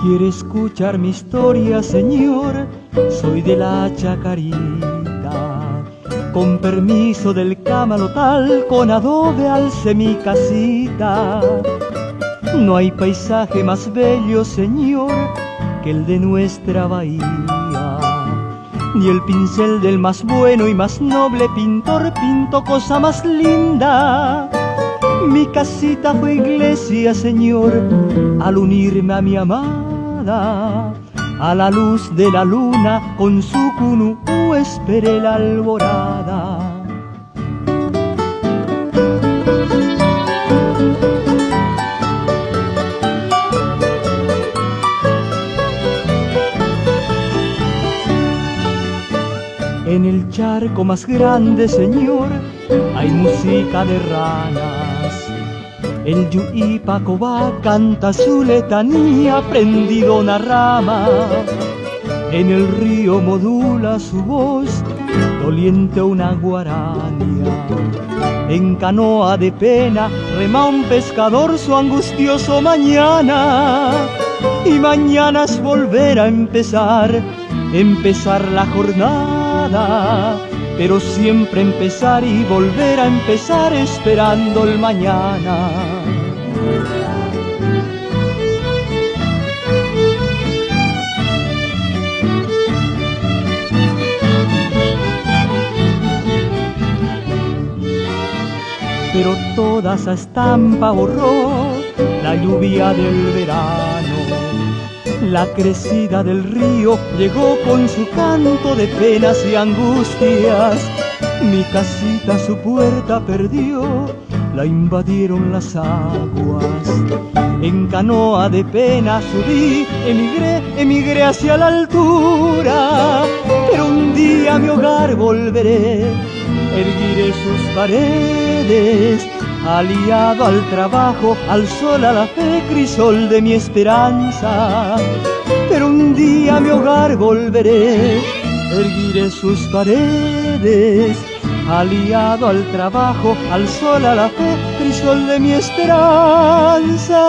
quiere escuchar mi historia, señor, soy de la Chacarita. Con permiso del camalotal, con adobe alcé mi casita. No hay paisaje más bello, señor, que el de nuestra bahía. Ni el pincel del más bueno y más noble pintor pintó cosa más linda. Mi casita fue iglesia, señor, al unirme a mi amada. A la luz de la luna con su cunú esperé la alborada. En el charco más grande, señor, hay música de ranas. El Yuipacobá canta su letanía prendido una rama. En el río modula su voz, doliente una guarania. En canoa de pena rema un pescador su angustioso mañana. Y mañana es volver a empezar la jornada. Pero siempre empezar y volver a empezar esperando el mañana. Pero toda esa estampa borró la lluvia del verano. La crecida del río llegó con su canto de penas y angustias. Mi casita su puerta perdió, la invadieron las aguas. En canoa de pena subí, emigré hacia la altura. Pero un día a mi hogar volveré, erguiré sus paredes. Aliado al trabajo, al sol, a la fe, crisol de mi esperanza. Pero un día a mi hogar volveré, erguiré sus paredes. Aliado al trabajo, al sol, a la fe, crisol de mi esperanza.